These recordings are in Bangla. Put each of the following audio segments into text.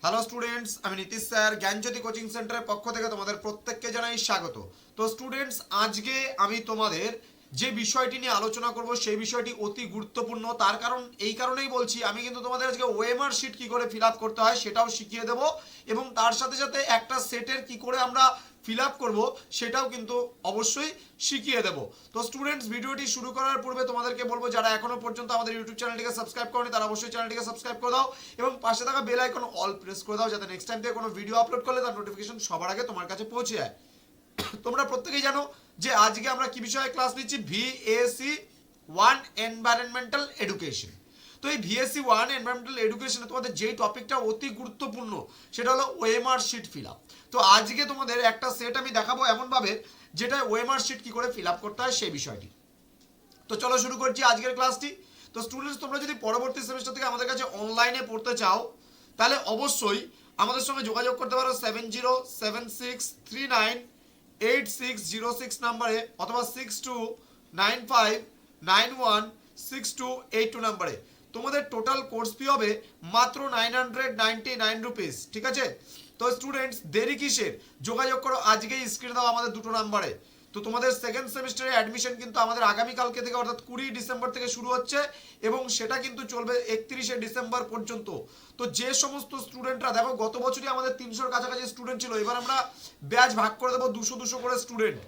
হ্যালো স্টুডেন্টস, আমি নীতিশ স্যার জ্ঞানজ্যোতি কোচিং সেন্টারের পক্ষ থেকে তোমাদের প্রত্যেককে জানাই স্বাগত। তো স্টুডেন্টস, আজকে আমি তোমাদের যে বিষয়টি নিয়ে আলোচনা করব সেই বিষয়টি অতি গুরুত্বপূর্ণ। তার কারণ এই কারণেই বলছি, আমি কিন্তু তোমাদের আজকে ওএমআর শিট কি করে ফিল আপ করতে হয় সেটাও শিখিয়ে দেবো, এবং তার সাথে সাথে একটা সেটের কি করে আমরা ফিল আপ করবো সেটাও কিন্তু অবশ্যই শিখিয়ে দেবো। তো স্টুডেন্টস, ভিডিওটি শুরু করার পূর্বে তোমাদেরকে বলবো, যারা এখনো পর্যন্ত আমাদের ইউটিউব চ্যানেলটিকে সাবস্ক্রাইব করনি তারা অবশ্যই চ্যানেলটিকে সাবস্ক্রাইব করে দাও এবং পাশে থাকা বেল আইকন অল প্রেস করে দাও, যাতে নেক্সট টাইম থেকে কোনো ভিডিও আপলোড করলে তার নোটিফিকেশন সবার আগে তোমার কাছে পৌঁছে যায়। তোমরা প্রত্যেকেই জানো যে আজকে আমরা কি বিষয়ে ক্লাস নিচ্ছি, ভিএসি 1 এনভায়রনমেন্টাল এডুকেশন। তো এই ভিএসসি 1 এনভায়রনমেন্টাল এডুকেশনে তোমাদের যেই টপিকটা অতি গুরুত্বপূর্ণ সেটা হলো ওএমআর শিট ফিল আপ। তো আজকে তোমাদের একটা সেট আমি দেখাবো এমনভাবে যেটা ওএমআর শিট কি করে ফিল আপ করতে হয় সেই বিষয়টি। তো চলো শুরু করছি আজকের ক্লাসটি। তো স্টুডেন্টস, তোমরা যদি পরবর্তী সেমিস্টার থেকে আমাদের কাছে অনলাইনে পড়তে চাও তাহলে অবশ্যই আমাদের সঙ্গে যোগাযোগ করতে পারো 7076398606 নাম্বারে, অথবা 6295916282 নাম্বারে। তোমাদের টোটাল কোর্স ফি হবে মাত্র 999 রুপিস, ঠিক আছে? তো স্টুডেন্টস, দেরি কিসের? যোগাযোগ করো আজকেই, স্ক্রিনে দাও আমাদের দুটো নাম্বারে। তো তোমাদের সেকেন্ড সেমিস্টারের অ্যাডমিশন কিন্তু আমাদের আগামীকালকে থেকে অর্থাৎ 20 ডিসেম্বর থেকে শুরু হচ্ছে এবং সেটা কিন্তু চলবে 31শে ডিসেম্বর পর্যন্ত। তো যে সমস্ত স্টুডেন্টরা, দেখো গত বছরই আমাদের 300-র কাছাকাছি স্টুডেন্ট ছিল, এবার আমরা ব্যাচ ভাগ করে দেবো 200 করে স্টুডেন্ট।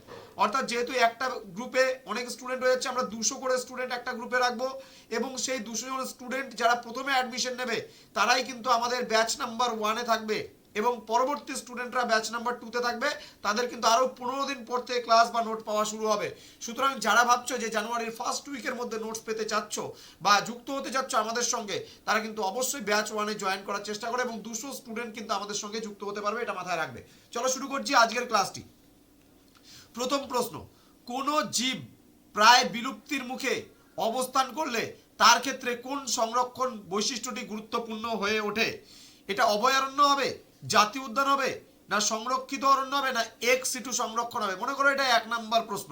অর্থাৎ যেহেতু একটা গ্রুপে অনেক স্টুডেন্ট হয়ে যাচ্ছে, আমরা 200 করে স্টুডেন্ট একটা গ্রুপে রাখবো এবং সেই 200 জন স্টুডেন্ট যারা প্রথমে অ্যাডমিশন নেবে তারাই কিন্তু আমাদের ব্যাচ নাম্বার 1-এ থাকবে এবং পরবর্তী স্টুডেন্টরা ব্যাচ নাম্বার 2-তে থাকবে। তাদের কিন্তু আরও 15 দিন পর থেকে ক্লাস বা নোট পাওয়া শুরু হবে। সুতরাং যারা ভাবছো যে জানুয়ারির ফার্স্ট উইকের মধ্যে নোটস পেতে চাচ্ছ বা যুক্ত হতে চাচ্ছ আমাদের সঙ্গে, তারা কিন্তু অবশ্যই ব্যাচ 1-এ জয়েন করার চেষ্টা করে এবং 200 স্টুডেন্ট কিন্তু আমাদের সঙ্গে যুক্ত হতে পারবে, এটা মাথায় রাখবে। চলো শুরু করছি আজকের ক্লাসটি। প্রথম প্রশ্ন, কোন জীব প্রায় বিলুপ্তির মুখে অবস্থান করলে তার ক্ষেত্রে কোন সংরক্ষণ বৈশিষ্ট্যটি গুরুত্বপূর্ণ হয়ে ওঠে? এটা অভয়ারণ্য হবে, জাতীয় উদ্যান হবে, না সংরক্ষিত অরণ্য হবে, না এক্স সিটু সংরক্ষণ হবে? মনে করো এটা 1 নাম্বার প্রশ্ন।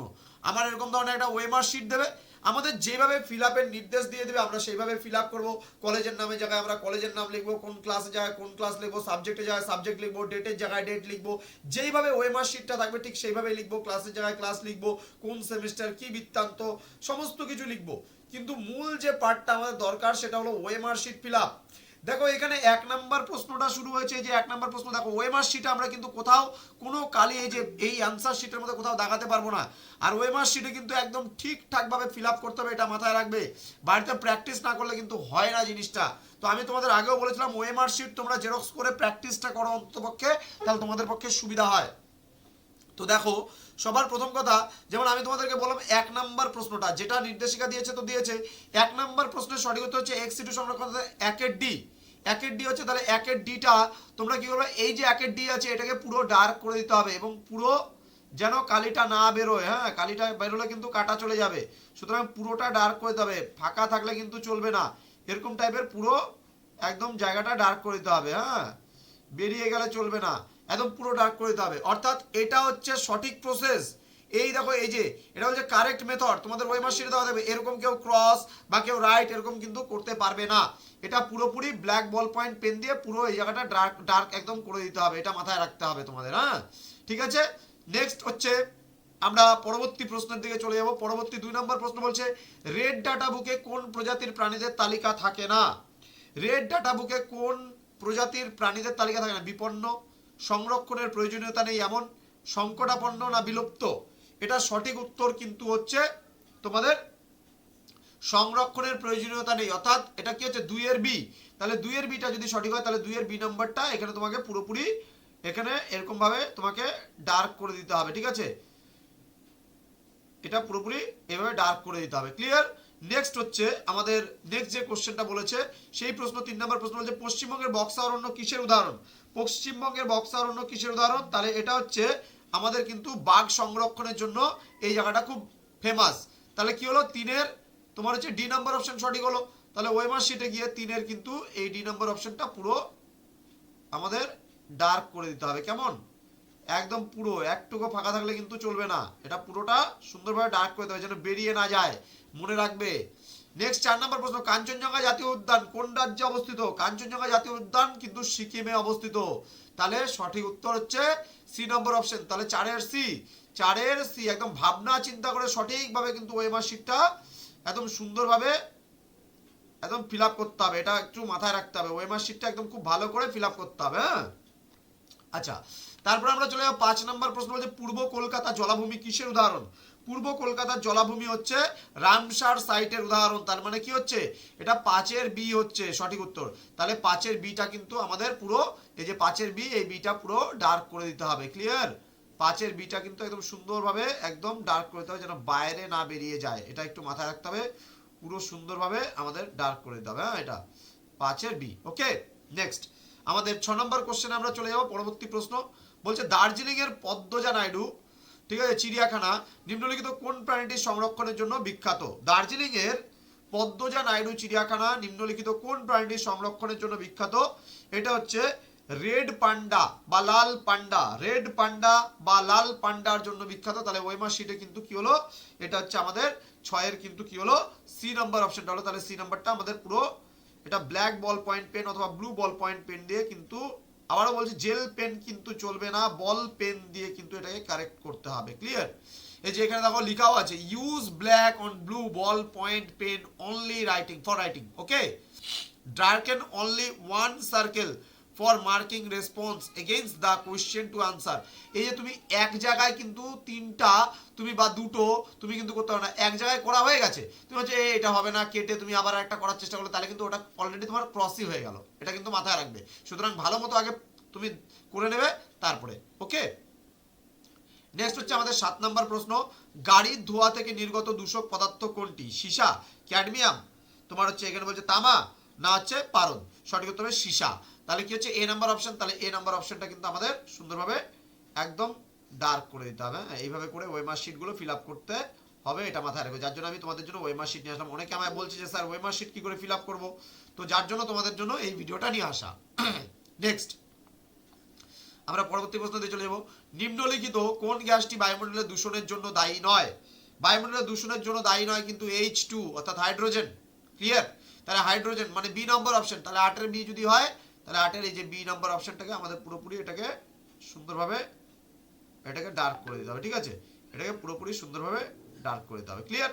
আমার এরকম ধরনের একটা ওএমআর শিট দেবে, আমাদের যেভাবে ফিল আপের নির্দেশ দিয়ে দেবে আমরা সেইভাবে ফিল আপ করবো। কলেজের নামের জায়গায় আমরা কলেজের নাম লিখবো, কোন ক্লাসের জায়গায় কোন ক্লাস লিখবো, সাবজেক্টের জায়গায় সাবজেক্ট লিখবো, ডেটের জায়গায় ডেট লিখবো। যেইভাবে ওএমআর শিটটা থাকবে ঠিক সেইভাবে লিখবো, ক্লাসের জায়গায় ক্লাস লিখবো, কোন সেমিস্টার কি বৃত্তান্ত সমস্ত কিছু লিখবো। কিন্তু মূল যে পার্টটা আমাদের দরকার সেটা হলো ওএমআর শিট ফিল আপ। দেখো এখানে 1 নাম্বার প্রশ্নটা শুরু হয়েছে, যে 1 নাম্বার প্রশ্ন দেখো, ওএমআর শিটে আমরা কিন্তু কোথাও কোনো কালি এই যে এই অ্যান্সার শিটের মধ্যে কোথাও দাগাতে পারবো না। আর ওএমআর শিটে কিন্তু একদম ঠিকঠাকভাবে ফিল আপ করতে হবে, এটা মাথায় রাখবে। বাড়িতে প্র্যাকটিস না করলে কিন্তু হয় না জিনিসটা। তো আমি তোমাদের আগেও বলেছিলাম ওএমআর শিট তোমরা জেরক্স করে প্র্যাকটিসটা করো অন্ততপক্ষে, তাহলে তোমাদের পক্ষে সুবিধা হয়। তো দেখো, সবার প্রথম কথা, যেমন আমি তোমাদেরকে বললাম 1 নাম্বার প্রশ্নটা যেটা নির্দেশিকা দিয়েছে, তো দিয়েছে 1 নাম্বার প্রশ্নের সঠিক উত্তর হচ্ছে এক্স ইন্টু সংরক্ষণ 1-এর ডি। 1-এর ডি হচ্ছে, তাহলে 1-এর ডিটা তোমরা কি করবে, এই যে 1-এর ডি আছে এটাকে পুরো ডার্ক করে দিতে হবে এবং পুরো যেন কালিটা না বেরোয়। হ্যাঁ, কালিটা বেরোলে কিন্তু কাটা চলে যাবে, সুতরাং পুরোটা ডার্ক করে দিতে হবে, ফাঁকা থাকলে কিন্তু চলবে না। এরকম টাইপের পুরো একদম জায়গাটা ডার্ক করে দিতে হবে। হ্যাঁ, বেরিয়ে গেলে চলবে না, একদম পুরো ডার্ক করে দিতে হবে। অর্থাৎ এটা হচ্ছে সঠিক প্রসেস। এই দেখো, এই যে এটা হচ্ছে কারেক্ট মেথড। তোমাদের ওই মাসে দেওয়া দেবে, এরকম কেউ ক্রস বা কেউ রাইট এরকম কিন্তু করতে পারবে না। এটা পুরোপুরি ব্ল্যাক বল পয়েন্ট পেন দিয়ে পুরো এই জায়গাটা ডার্ক ডার্ক একদম করে দিতে হবে, এটা মাথায় রাখতে হবে তোমাদের। হ্যাঁ, ঠিক আছে। নেক্সট হচ্ছে আমরা পরবর্তী প্রশ্নের দিকে চলে যাব। পরবর্তী 2 নম্বর প্রশ্ন বলছে, রেড ডাটা বুকে কোন প্রজাতির প্রাণীদের তালিকা থাকে না? রেড ডাটা বুকে কোন প্রজাতির প্রাণীদের তালিকা থাকে না? বিপন্ন, সংরক্ষণের প্রয়োজনীয়তা নেই এমন, সংকটাপন্ন, না বিলুপ্ত? এটা সঠিক উত্তর কিন্তু হচ্ছে তোমাদের সংরক্ষণের প্রয়োজনীয়তা নেই, অর্থাৎ এটা কি হচ্ছে 2-এর বি। তাহলে 2-এর বিটা যদি সঠিক হয় তাহলে 2-এর বি নাম্বারটা এখানে তোমাকে পুরোপুরি এখানে এরকম ভাবে তোমাকে ডার্ক করে দিতে হবে, ঠিক আছে? এটা পুরোপুরি এভাবে ডার্ক করে দিতে হবে। ক্লিয়ার? নেক্সট হচ্ছে আমাদের নেক্সট যে কোশ্চেনটা বলেছে সেই প্রশ্ন 3 নম্বর প্রশ্ন বলছে, পশ্চিমবঙ্গের বক্সা অরণ্য কিসের উদাহরণ? পশ্চিমবঙ্গের বক্সা অরণ্য কিসের উদাহরণ? তাহলে এটা হচ্ছে আমাদের কিন্তু বাঘ সংরক্ষণের জন্য এই জায়গাটা খুব ফেমাস। তাহলে কি হলো, 3-এর তোমার হচ্ছে ডি নাম্বার অপশন সঠিক হলো। তাহলে ওএমআর শিটে গিয়ে 3-এর কিন্তু এই ডি নাম্বার অপশনটা পুরো আমাদের ডার্ক করে দিতে হবে। কেমন? একদম পুরো, একটুকু ফাঁকা থাকলে কিন্তু চলবে না, এটা পুরোটা সুন্দরভাবে ডার্ক করে দেবে যেন বেরিয়ে না যায়, মনে রাখবে। নেক্সট 4 নম্বর প্রশ্ন, কাঞ্চনজঙ্ঘা জাতীয় উদ্যান কোন রাজ্যে অবস্থিত? কাঞ্চনজঙ্ঘা জাতীয় উদ্যান কিন্তু সিকিমে অবস্থিত। তাহলে সঠিক উত্তর হচ্ছে সি নম্বর অপশন। তাহলে 4-এর সি, 4-এর সি, একদম ভাবনা চিন্তা করে সঠিকভাবে কিন্তু ওএমআর শিটটা একদম সুন্দরভাবে একদম ফিল আপ করতে হবে। এটা একটু মাথায় রাখতে হবে, ওএমআর শিটটা একদম খুব ভালো করে ফিল আপ করতে হবে। হ্যাঁ, আচ্ছা, তারপর আমরা চলে যাব 5 নম্বর প্রশ্ন, বলছে পূর্ব কলকাতা জলাভূমি কিসের উদাহরণ? পূর্ব কলকাতার জলাভূমি হচ্ছে রামসার সাইটের উদাহরণ। তার মানে কি হচ্ছে, এটা 5-এর বি হচ্ছে সঠিক উত্তর। তাহলে 5-এর বিটা কিন্তু আমাদের পুরো, এই যে 5-এর বি, এই বিটা পুরো ডার্ক করে দিতে হবে। ক্লিয়ার? 5-এর বিটা কিন্তু একদম সুন্দরভাবে একদম ডার্ক করে দিতে হবে, যেন বাইরে না বেরিয়ে যায়। এটা একটু মাথায় রাখতে হবে, পুরো সুন্দরভাবে আমাদের ডার্ক করে দিতে হবে। হ্যাঁ, এটা 5-এর বি। ওকে, নেক্সট আমাদের 6 নম্বর কোশ্চেনে আমরা চলে যাব। পরবর্তী প্রশ্ন বলছে দার্জিলিং এর পদ্মজা নাইডু, ঠিক আছে, চিড়িয়াখানা নিম্নলিখিত কোন প্রাণীটির সংরক্ষণের জন্য বিখ্যাত? দার্জিলিং এর পদ্মজা নাইডু চিড়িয়াখানা নিম্নলিখিত কোন প্রাণীটির সংরক্ষণের জন্য বিখ্যাত? এটা হচ্ছে রেড পান্ডা বা লাল পান্ডা, রেড পান্ডা বা লাল পান্ডার জন্য বিখ্যাত। তাহলে ওএমআর শিটে কিন্তু কি হলো, এটা হচ্ছে আমাদের 6-এর কিন্তু কি হলো, সি নাম্বার অপশনটা হলো। তাহলে সি নাম্বারটা আমাদের পুরো, এটা ব্ল্যাক বল পয়েন্ট পেন অথবা ব্লু বল পয়েন্ট পেন দিয়ে কিন্তু, আবারও বলছি জেল পেন কিন্তু চলবে না, বল পেন দিয়ে কিন্তু এটাকে কারেক্ট করতে হবে। ক্লিয়ার? এই যে এখানে দেখো লেখাও আছে, use black on blue ball point pen only writing for writing. Okay, darken only one circle for marking response against the question to answer. এই যে তুমি এক জায়গায় কিন্তু 3টা তুমি বা 2টো তুমি কিন্তু করতে পারো না, এক জায়গায় করা হয়ে গেছে, তুমি হচ্ছে এটা হবে না, কেটে তুমি আবার একটা করার চেষ্টা করলে, তাহলে কিন্তু ওটা অলরেডি তোমার ক্রসই হয়ে গেল। এটা কিন্তু মাথায় রাখবে। সুতরাং ভালো মতো আগে তুমি করে নেবে, তারপরে। ওকে, নেক্সট হচ্ছে আমাদের 7 নম্বর প্রশ্ন, গাড়ির ধোঁয়া থেকে নির্গত দূষক পদার্থ কোনটি? সীসা, ক্যাডমিয়াম, তোমার হচ্ছে এখানে বলছে তামা, না হচ্ছে পারদ। সঠিক উত্তর হবে সীসা। তাহলে কি হচ্ছে এ নাম্বার অপশন। তাহলে এ নাম্বার অপশনটা কিন্তু আমাদের সুন্দরভাবে একদম ডার্ক করে দিতে হবে। এইভাবে করে ওএমআর শিটগুলো ফিল আপ করতে হবে, এটা মাথায় রাখবে। যার জন্য আমি তোমাদের জন্য ওএমআর শিট নিয়ে আসলাম। অনেকে আমায় বলছে যে স্যার ওএমআর শিট কি করে ফিল আপ করবো, তো যার জন্য তোমাদের জন্য এই ভিডিওটা নিয়ে আসা। নেক্সট আমরা পরবর্তী প্রশ্নতে চলে যাব। নিম্নলিখিত কোন গ্যাসটি বায়ুমণ্ডলের দূষণের জন্য দায়ী নয়? বায়ুমণ্ডলের দূষণের জন্য দায়ী নয় কিন্তু H2 অর্থাৎ হাইড্রোজেন। ক্লিয়ার? তাহলে হাইড্রোজেন মানে বি নম্বর অপশন। তাহলে 8-এর বি যদি হয়, তাহলে 8-এর এই যে বি নম্বর অপশনটাকে আমাদের পুরোপুরি এটাকে সুন্দরভাবে এটাকে ডার্ক করে দিতে হবে। ঠিক আছে, এটাকে পুরোপুরি সুন্দরভাবে ডার্ক করে দিতে হবে। ক্লিয়ার?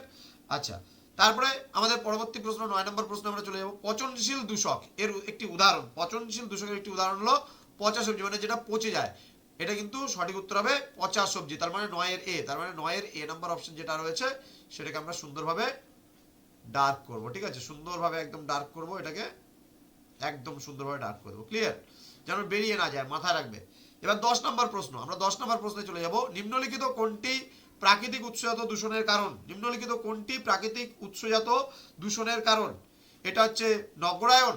আচ্ছা, তারপরে আমাদের পরবর্তী প্রশ্ন 9 নম্বর প্রশ্ন আমরা চলে যাব। পচনশীল দূষক এর একটি উদাহরণ। পচনশীল দূষকের একটি উদাহরণ হলো পচা সবজি, মানে যেটা পচে যায়। এটা কিন্তু সঠিক উত্তর হবে পচা সবজি। তার মানে 9-এর এ, তার মানে 9-এর এ নাম্বার অপশন যেটা রয়েছে সেটাকে আমরা সুন্দরভাবে ডার্ক করব। ঠিক আছে, সুন্দরভাবে একদম ডার্ক করব, এটাকে একদম সুন্দরভাবে ডার্ক করব। ক্লিয়ার? যেন বেরিয়ে না যায়, মাথায় রাখবে। এবার 10 নম্বর প্রশ্ন, আমরা 10 নম্বর প্রশ্নে চলে যাব। নিম্নলিখিত কোনটি প্রাকৃতিক উৎসজাত দূষণের কারণ? নিম্নলিখিত কোনটি প্রাকৃতিক উৎসজাত দূষণের কারণ? এটা হচ্ছে নগরায়ন,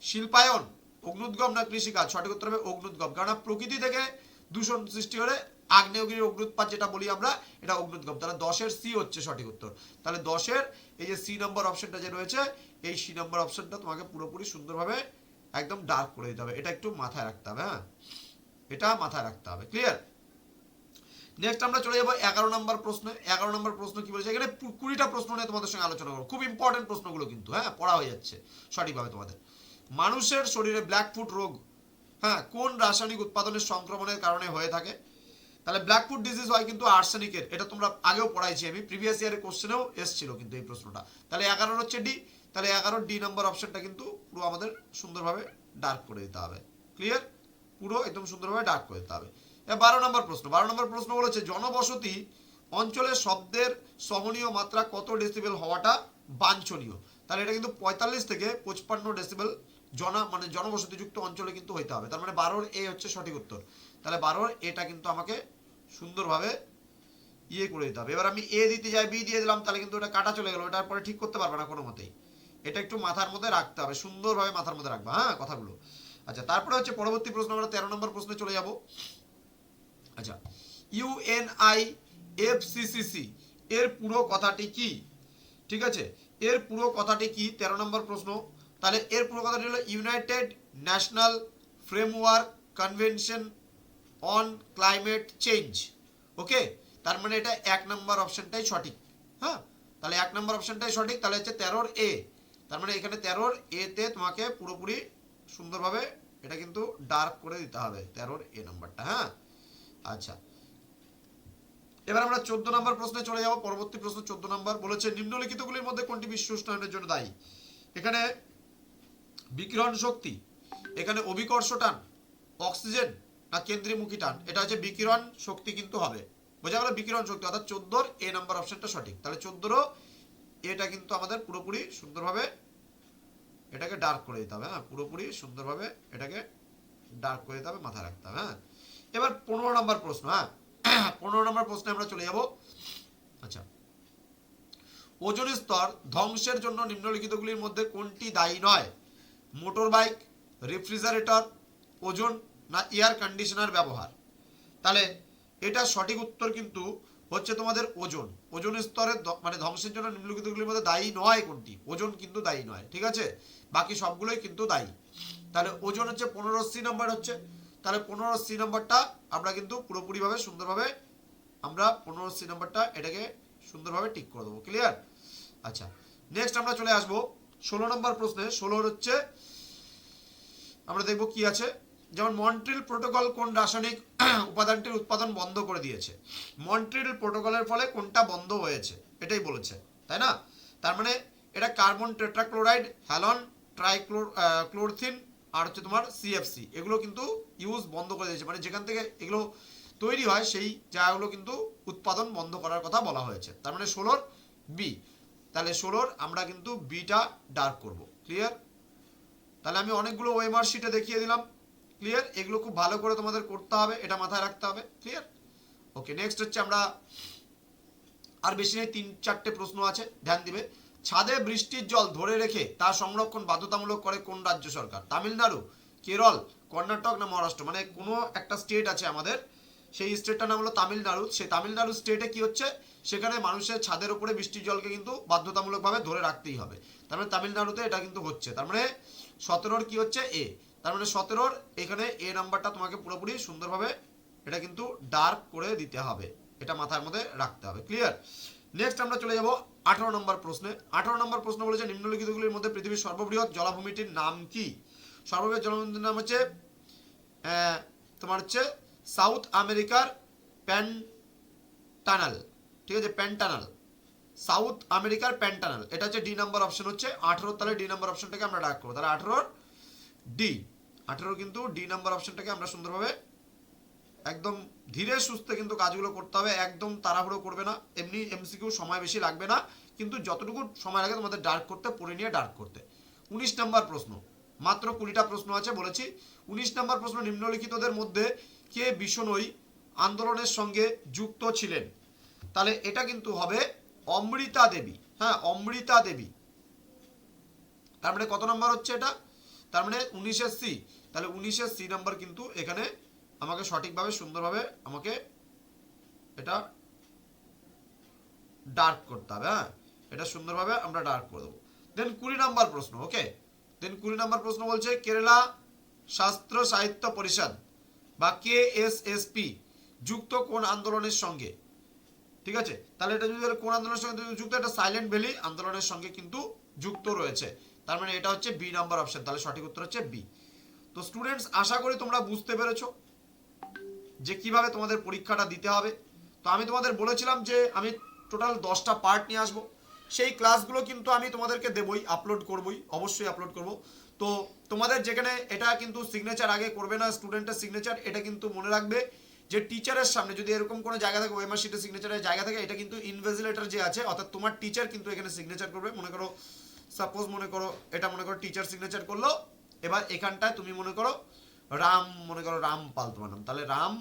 শিল্পায়ন, অগ্নুদ্গম না কৃষিকাজ? সঠিক উত্তর হবে অগ্নুদ্গম। কারণ প্রকৃতি থেকে দূষণ সৃষ্টি হলে আগ্নেয়গিরির অগ্নুৎপাত যেটা বলি আমরা, এটা অগ্নুদ্গম। তাহলে 10-এর সি হচ্ছে সঠিক উত্তর। তাহলে 10-এর এই যে সি নম্বর অপশনটা যে রয়েছে, এই সি নম্বর অপশনটা তোমাকে পুরোপুরি সুন্দরভাবে একদম ডার্ক করে দিতে হবে। এটা একটু মাথায় রাখতে হবে। হ্যাঁ, এটা মাথায় রাখতে হবে। ক্লিয়ার? নেক্সট আমরা চলে যাবো 11 নম্বর প্রশ্ন। 11 নম্বর প্রশ্ন কি বলেছে, এখানে 20টা প্রশ্ন নিয়ে তোমাদের সঙ্গে আলোচনা করবো। খুব ইম্পর্টেন্ট প্রশ্নগুলো কিন্তু, হ্যাঁ, পড়া হয়ে যাচ্ছে সঠিকভাবে তোমাদের। মানুষের শরীরে ব্ল্যাকফুট রোগ, হ্যাঁ, কোন রাসায়নিক উৎপাদনের সংক্রমণের কারণে হয়ে থাকে? তাহলে ব্ল্যাকফুট ডিজিজ হয় কিন্তু আর্সেনিকের। এটা তোমরা আগেও পড়াইছি আমি, প্রিভিয়াস ইয়ারের কোশ্চেনেও এসেছিল কিন্তু এই প্রশ্নটা। তাহলে 11 হচ্ছে ডি। তাহলে 11 ডি নম্বর অপশনটা কিন্তু পুরো আমাদের সুন্দরভাবে ডার্ক করে দিতে হবে। ক্লিয়ার? পুরো একদম সুন্দরভাবে ডার্ক করে দিতে হবে। 12 নম্বর প্রশ্ন। 12 নম্বর প্রশ্ন বলেছে জনবসতি অঞ্চলে শব্দের সহনীয় মাত্রা কত ডেসিবেল হওয়াটা বাঞ্ছনীয়? তাহলে এটা কিন্তু 45 থেকে 55 ডেসিবেল মানে জনবসতিযুক্ত অঞ্চলে কিন্তু হইতে হবে। তার মানে 12-এর এ হচ্ছে সঠিক উত্তর। তাহলে 12-এর এটা কিন্তু আমাকে সুন্দরভাবে ইয়ে করে দিতে হবে। এবার আমি এ দিতে যাই, বি দিয়ে দিলাম, তাহলে কিন্তু এটা কাটা চলে গেল, এটার পরে ঠিক করতে পারবে না কোনো মতেই। এটা একটু মাথার মধ্যে রাখতে হবে, সুন্দরভাবে মাথার মধ্যে রাখবা, হ্যাঁ, কথাগুলো। আচ্ছা, তারপরে হচ্ছে পরবর্তী প্রশ্ন, আমরা 13 নম্বর প্রশ্নে চলে যাব। আচ্ছা, UNIFCCC এর পুরো কথাটি কি? ঠিক আছে, এর পুরো কথাটি কি? 13 নম্বর প্রশ্ন। তাহলে এর পুরো কথাটি হলো United National Framework Convention on Climate Change. Okay, তার মানে এটা 1 নম্বর অপশনটাই সঠিক। হ্যাঁ, তাহলে 1 নম্বর অপশনটাই সঠিক। তাহলে হচ্ছে 13 এ, তার মানে এখানে 13 এ তে তোমাকে পুরোপুরি সুন্দরভাবে এটা কিন্তু ডার্ক করে দিতে হবে 13 এ নাম্বারটা। হ্যাঁ, আচ্ছা, এবার আমরা 14 নম্বর প্রশ্নে চলে যাব। পরবর্তী প্রশ্ন 14 নম্বর বলেছে নিম্নলিখিতগুলির মধ্যে কোনটি বিশ্ব উষ্ণায়নের জন্য দায়ী? এখানে বিকিরণ শক্তি, এখানে অভিকর্ষ টান, অক্সিজেন না কেন্দ্রীয়মুখী টান? এটা হচ্ছে বিকিরণ শক্তি কিন্তু হবে, বোঝা গেল? বিকিরণ শক্তি, অর্থাৎ 14 এ নাম্বার অপশনটা সঠিক। তাহলে 14 এটা কিন্তু আমাদের পুরোপুরি সুন্দরভাবে এটাকে ডার্ক করে দিতে হবে। হ্যাঁ, পুরোপুরি সুন্দরভাবে এটাকে ডার্ক করে দিতে হবে, মাথায় রাখতে হবে। হ্যাঁ, এবার 15 নম্বর প্রশ্ন। হ্যাঁ, 15 নম্বর প্রশ্নে আমরা চলে যাব। আচ্ছা, ওজোন স্তর ধ্বংসের জন্য নিম্নলিখিতগুলির মধ্যে কোনটি দায়ী নয়? মোটর বাইক, রেফ্রিজারেটর, ওজোন না এয়ার কন্ডিশনার ব্যবহার? তাহলে এটা সঠিক উত্তর কিন্তু হচ্ছে তোমাদের ওজোন। ওজোন স্তরের মানে ধ্বংসের জন্য নিম্নলিখিতগুলির মধ্যে দায়ী নয় কোনটি? ওজোন কিন্তু দায়ী নয়, ঠিক আছে? বাকি সবগুলোই কিন্তু দায়ী। তাহলে ওজোন হচ্ছে 15C নাম্বার হচ্ছে। তাহলে 15C নাম্বারটা আমরা কিন্তু পুরোপুরিভাবে সুন্দরভাবে আমরা 15C নাম্বারটা এটাকে সুন্দরভাবে টিক করে দেবো। ক্লিয়ার? আচ্ছা, নেক্সট আমরা চলে আসবো 16 নম্বর প্রশ্নে। 16 হচ্ছে আমরা দেখব কি আছে। যেমন মন্ট্রিল প্রোটোকল কোন রাসায়নিক উপাদানটির উৎপাদন বন্ধ করে দিয়েছে? মন্ট্রিল প্রোটোকলের ফলে কোনটা বন্ধ হয়েছে এটাই বলেছে, তাই না? তার মানে এটা কার্বন টেট্রাক্লোরাইড, হ্যালন, ট্রাইক্লোরথিন আর হচ্ছে তোমার সিএফসি, এগুলো কিন্তু ইউজ বন্ধ করে দিয়েছে। মানে যেখান থেকে এগুলো তৈরি হয় সেই জায়গাগুলো কিন্তু উৎপাদন বন্ধ করার কথা বলা হয়েছে। তার মানে 16 বি। তাহলে 16 আমরা কিন্তু বিটা ডার্ক করব। ক্লিয়ার? তাহলে আমি অনেকগুলো ওএমআর শিটে দেখিয়ে দিলাম। ক্লিয়ার? এগুলো খুব ভালো করে তোমাদের করতে হবে, এটা মাথায় রাখতে হবে। ক্লিয়ার? ওকে, নেক্সট হচ্ছে আমরা আর বেশি নেই, 3-4টে প্রশ্ন আছে, ধ্যান দিবে। ছাদে বৃষ্টির জল ধরে রেখে তা সংরক্ষণ বাধ্যতামূলক করে কোন রাজ্য সরকার? তামিলনাড়ু, কেরল, কর্ণাটক না মহারাষ্ট্র? মানে কোনো একটা স্টেট আছে আমাদের, সেই স্টেটটার নাম হলো তামিলনাড়ু। সেই তামিলনাড়ু স্টেটে কি হচ্ছে, সেখানে মানুষের ছাদের উপরে বৃষ্টির জলকে কিন্তু বাধ্যতামূলকভাবে ধরে রাখতেই হবে। তার মানে তামিলনাড়ুতে এটা কিন্তু হচ্ছে। তার মানে 17 কি হচ্ছে? এ। তার মানে 17 এখানে এ নাম্বারটা তোমাকে পুরোপুরি সুন্দরভাবে এটা কিন্তু ডার্ক করে দিতে হবে, এটা মাথার মধ্যে রাখতে হবে। ক্লিয়ার? নেক্সট আমরা চলে যাব 18 নম্বর প্রশ্নে। 18 নম্বর প্রশ্ন বলেছে নিম্নলিখিতগুলির মধ্যে পৃথিবীর সর্ববৃহৎ জলাভূমিটির নাম কি? সর্ববৃহৎ জলাভূমিটির নাম হচ্ছে তোমার হচ্ছে সাউথ আমেরিকার প্যান্টানাল। ঠিক আছে, প্যান্টানাল, সাউথ আমেরিকার প্যান্টানাল, এটা হচ্ছে ডি নাম্বার অপশন হচ্ছে 18। তাহলে ডি নাম্বার অপশনটাকে আমরা ডাক করবো। তাহলে 18 ডি, 18 কিন্তু ডি নাম্বার অপশনটাকে আমরা সুন্দরভাবে একদম ধীরে সুস্থে কিন্তু কাজগুলো করতে হবে, একদম তাড়াহুড়ো করবে না। এমনি এমসিকিউ সময় বেশি লাগবে না, কিন্তু যতটুকু সময় লাগে তোমাদের ডার্ক করতে, পড়ে নিয়ে ডার্ক করতে। 19 নম্বর প্রশ্ন, মাত্র 20টা প্রশ্ন আছে বলেছি। 19 নম্বর প্রশ্ন, নিম্নলিখিতদের মধ্যে কে বিষ্ণোই আন্দোলনের সঙ্গে যুক্ত ছিলেন? তাহলে এটা কিন্তু হবে অমৃতা দেবী। হ্যাঁ, অমৃতা দেবী। তার মানে কত নম্বর হচ্ছে এটা? তার মানে 19 সি। তাহলে 19 সি নাম্বার কিন্তু এখানে আমাকে সঠিকভাবে সুন্দরভাবে আমাকে এটা ডার্ক করতে হবে। হ্যাঁ, এটা সুন্দরভাবে আমরা ডার্ক করে দেবো। দেন 20 নম্বর প্রশ্ন। ওকে, দেন 20 নম্বর প্রশ্ন বলছে কেরালা শাস্ত্র সাহিত্য পরিষদ বা KSSP যুক্ত কোন আন্দোলনের সঙ্গে? ঠিক আছে, তাহলে এটা যদি কোন আন্দোলনের সঙ্গে যুক্ত? এটা সাইলেন্ট ভ্যালি আন্দোলনের সঙ্গে কিন্তু যুক্ত রয়েছে। তার মানে এটা হচ্ছে বি নাম্বার অপশন। তাহলে সঠিক উত্তর হচ্ছে বি। তো স্টুডেন্টস, আশা করি তোমরা বুঝতে পেরেছো যে কিভাবে তোমাদের পরীক্ষাটা দিতে হবে। তো আমি তোমাদের বলেছিলাম যে আমি টোটাল 10টা পার্ট নিয়ে আসবো, সেই ক্লাসগুলো কিন্তু আমি তোমাদেরকে দেবই, আপলোড করবই, অবশ্যই আপলোড করব। তো তোমাদের যেখানে এটা কিন্তু সিগনেচার আগে করবে না, স্টুডেন্টের সিগনেচার, এটা কিন্তু মনে রাখবে যে টিচারের সামনে যদি এরকম কোনো জায়গা থাকে, ওএমআর শিটে সিগনেচারের জায়গা থাকে, এটা কিন্তু ইনভিজিলেটর যে আছে, অর্থাৎ তোমার টিচার কিন্তু এখানে সিগনেচার করবে। মনে করো সাপোজ মনে করো এটা মনে করো টিচার সিগনেচার করলো, এবার এখানটায় তুমি মনে করো রাম, মনে করো রামপাল তোমার নাম, তাহলে রাম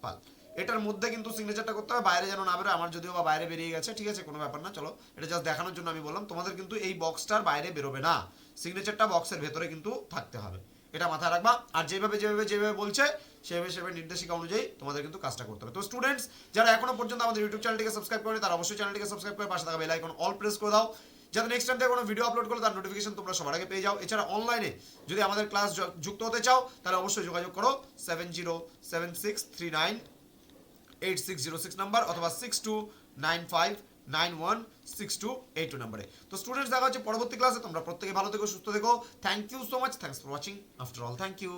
পাল, এটার মধ্যে কিন্তু সিগনেচারটা করতে হবে, বাইরে যেন না বেরোয়। আমার যদিও বা বাইরে বেরিয়ে গেছে, ঠিক আছে, কোনো ব্যাপার না। চলো, এটা জাস্ট দেখানোর জন্য আমি বললাম, তোমাদের কিন্তু এই বক্সটার বাইরে বেরোবে না, সিগনেচারটা বক্সের ভেতরে কিন্তু থাকতে হবে, এটা মাথায় রাখবা। আর যেভাবে যেভাবে যেভাবে বলছে সেভাবে সেভাবে নির্দেশিকা অনুযায়ী তোমাদের কিন্তু কাজটা করতে হবে। তো স্টুডেন্টস, যারা এখনো পর্যন্ত আমাদের ইউটিউব চ্যানেলটিকে সাবস্ক্রাইব করেনি, তারা অবশ্যই চ্যানেলটিকে সাবস্ক্রাইব করে পাশে থাকা বেল আইকন অল প্রেস করে দাও, যাতে নেক্সট টাইম থেকে কোনো ভিডিও আপলোড করলে তার নোটিফিকেশন তোমরা সবার আগে পেয়ে যাও। এছাড়া অনলাইনে যদি আমাদের ক্লাস যুক্ত হতে চাও, তাহলে অবশ্যই যোগাযোগ করো 7076398606 নাম্বার অথবা 6295 916282 নাম্বারে। তো স্টুডেন্টস দেখা হচ্ছে পরবর্তী ক্লাসে, তোমরা প্রত্যেকে ভালো থেকো, সুস্থ থেকো। Thank you so much, thanks for watching after all, thank you.